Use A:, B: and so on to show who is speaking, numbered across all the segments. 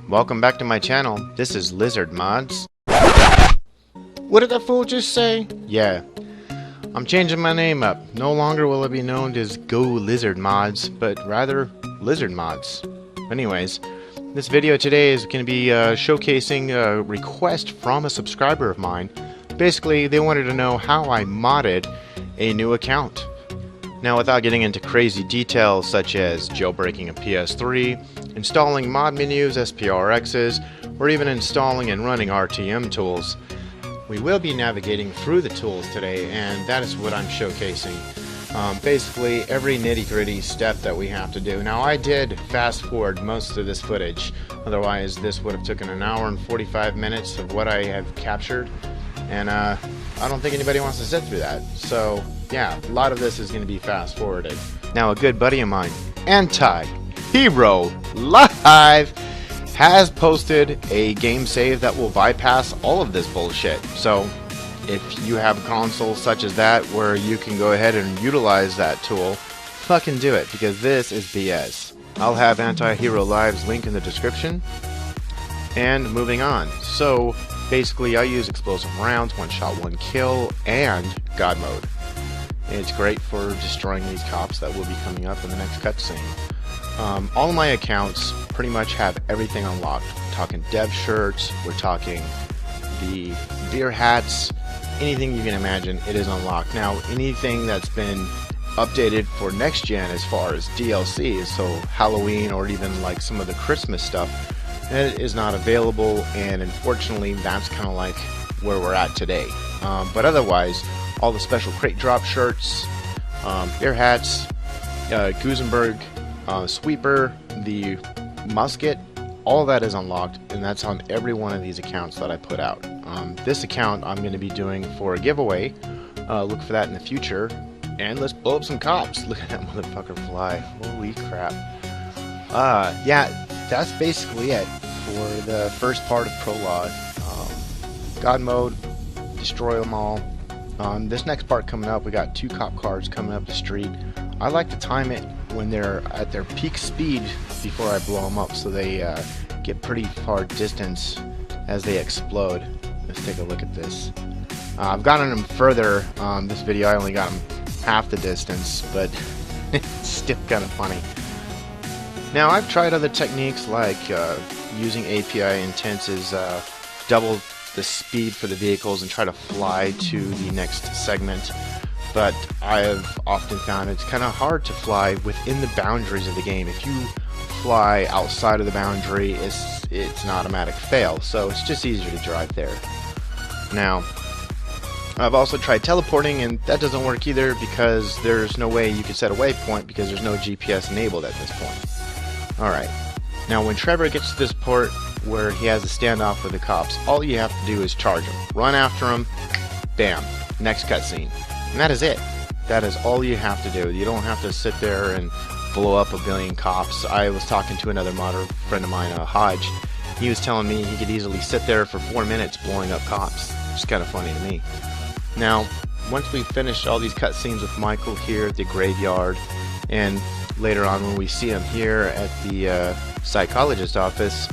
A: welcome back to my channel. This is Lizard Mods. What did that fool just say? Yeah, I'm changing my name up. No longer will it be known as Go Lizard Mods, but rather Lizard Mods. Anyways, this video today is going to be showcasing a request from a subscriber of mine. Basically, they wanted to know how I modded a new account. Now, without getting into crazy details such as jailbreaking a PS3, installing mod menus, SPRXs, or even installing and running RTM tools, we will be navigating through the tools today, and that is what I'm showcasing. Basically, every nitty-gritty step that we have to do. Now, I did fast forward most of this footage, otherwise this would have taken an hour and 45 minutes of what I have captured, and I don't think anybody wants to sit through that. So yeah, a lot of this is going to be fast forwarded. Now, a good buddy of mine, ANTIHERO Live, has posted a game save that will bypass all of this bullshit. So if you have a console such as that where you can go ahead and utilize that tool, fucking do it, because this is BS. I'll have ANTIHERO Live's link in the description. And moving on. So basically, I use explosive rounds, one shot, one kill, and God mode. It's great for destroying these cops that will be coming up in the next cutscene. All of my accounts pretty much have everything unlocked. We're talking dev shirts, we're talking the beer hats, anything you can imagine, it is unlocked. Now, anything that's been updated for next gen as far as DLC, so Halloween or even like some of the Christmas stuff, it is not available, and unfortunately that's kind of like where we're at today. But otherwise, all the special crate drop shirts, beer hats, Gusenberg sweeper, the musket, all that is unlocked, and that's on every one of these accounts that I put out. This account I'm going to be doing for a giveaway. Look for that in the future. And let's blow up some cops. Look at that motherfucker fly. Holy crap. Yeah, that's basically it for the first part of prologue. God mode, destroy them all. This next part coming up, we got 2 cop cars coming up the street. I like to time it when they're at their peak speed before I blow them up, so they get pretty far distance as they explode. Let's take a look at this. I've gotten them further. This video I only got them half the distance, but it's still kind of funny. Now, I've tried other techniques like using API intenses, double the speed for the vehicles and try to fly to the next segment, but I have often found it's kind of hard to fly within the boundaries of the game. If you fly outside of the boundary, it's an automatic fail, so it's just easier to drive there. Now, I've also tried teleporting, and that doesn't work either because there's no way you can set a waypoint because there's no GPS enabled at this point. Alright, now when Trevor gets to this port where he has a standoff with the cops, all you have to do is charge him. Run after him, bam, next cutscene. And that is it. That is all you have to do. You don't have to sit there and blow up a billion cops. I was talking to another modder friend of mine, HODGE. He was telling me he could easily sit there for 4 minutes blowing up cops. It's kind of funny to me. Now, once we finish all these cutscenes with Michael here at the graveyard, and later on when we see him here at the psychologist's office,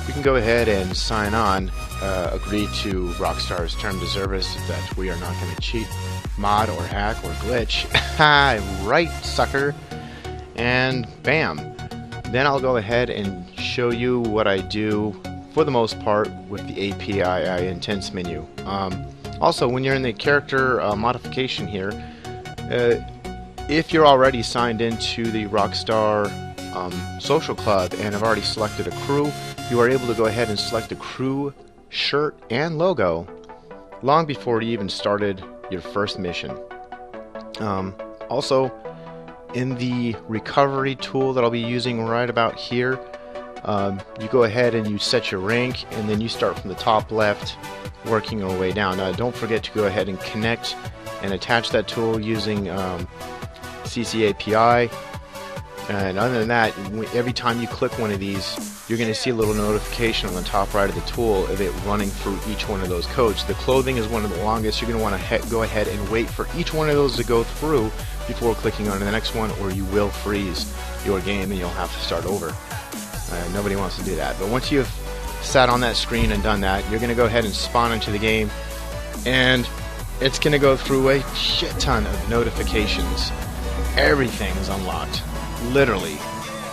A: we can go ahead and sign on, agree to Rockstar's terms of service that we are not going to cheat, mod, or hack, or glitch. Right, sucker. And bam. Then I'll go ahead and show you what I do, for the most part, with the API intents menu. Also, when you're in the character modification here, if you're already signed into the Rockstar social club and have already selected a crew, you are able to go ahead and select the crew shirt and logo long before you even started your first mission. Also, in the recovery tool that I'll be using right about here, you go ahead and you set your rank, and then you start from the top left, working your way down. Now, don't forget to go ahead and connect and attach that tool using CC API. And other than that, every time you click one of these, you're going to see a little notification on the top right of the tool of it running through each one of those codes. The clothing is one of the longest. You're going to want to go ahead and wait for each one of those to go through before clicking on the next one, or you will freeze your game and you'll have to start over. Nobody wants to do that. But once you've sat on that screen and done that, you're going to go ahead and spawn into the game, and it's going to go through a shit ton of notifications. Everything is unlocked. Literally.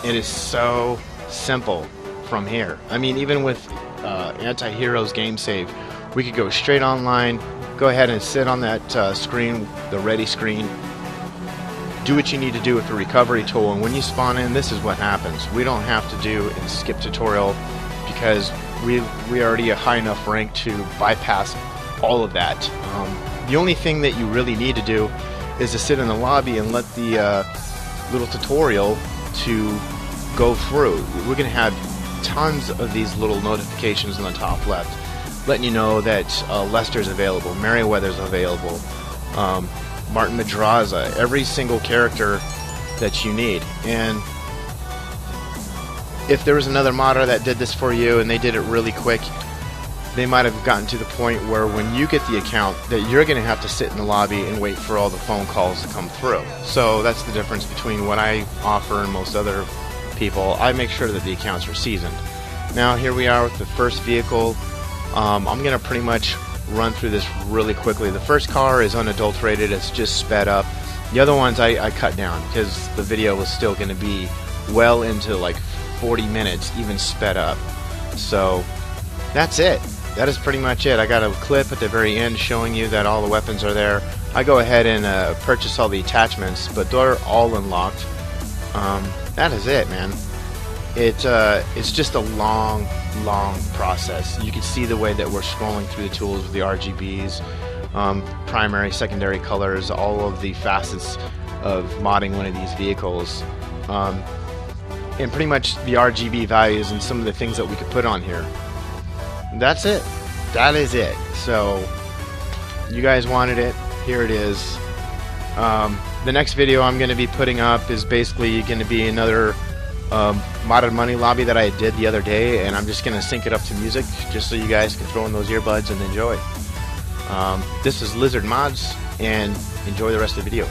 A: It is so simple from here. I mean, even with ANTIHERO's game save, we could go straight online, go ahead and sit on that screen, the ready screen, do what you need to do with the recovery tool, and when you spawn in, this is what happens. We don't have to do a skip tutorial because we already a high enough rank to bypass all of that. The only thing that you really need to do is to sit in the lobby and let the little tutorial to go through. We're going to have tons of these little notifications on the top left letting you know that Lester's available, Merryweather's available, Martin Madraza, every single character that you need. And if there was another modder that did this for you and they did it really quick, they might have gotten to the point where when you get the account that you're going to have to sit in the lobby and wait for all the phone calls to come through. So that's the difference between what I offer and most other people. I make sure that the accounts are seasoned. Now here we are with the first vehicle. I'm going to pretty much run through this really quickly. The first car is unadulterated, it's just sped up. The other ones I cut down because the video was still going to be well into like 40 minutes, even sped up. So that's it. That is pretty much it. I got a clip at the very end showing you that all the weapons are there. I go ahead and purchase all the attachments, but they're all unlocked. That is it, man. It's just a long process. You can see the way that we're scrolling through the tools with the RGBs, primary, secondary colors, all of the facets of modding one of these vehicles, and pretty much the RGB values and some of the things that we could put on here. That's it. That is it. So you guys wanted it. Here it is. The next video I'm going to be putting up is basically going to be another modded money lobby that I did the other day, and I'm just going to sync it up to music just so you guys can throw in those earbuds and enjoy. This is Lizard Mods, and enjoy the rest of the video.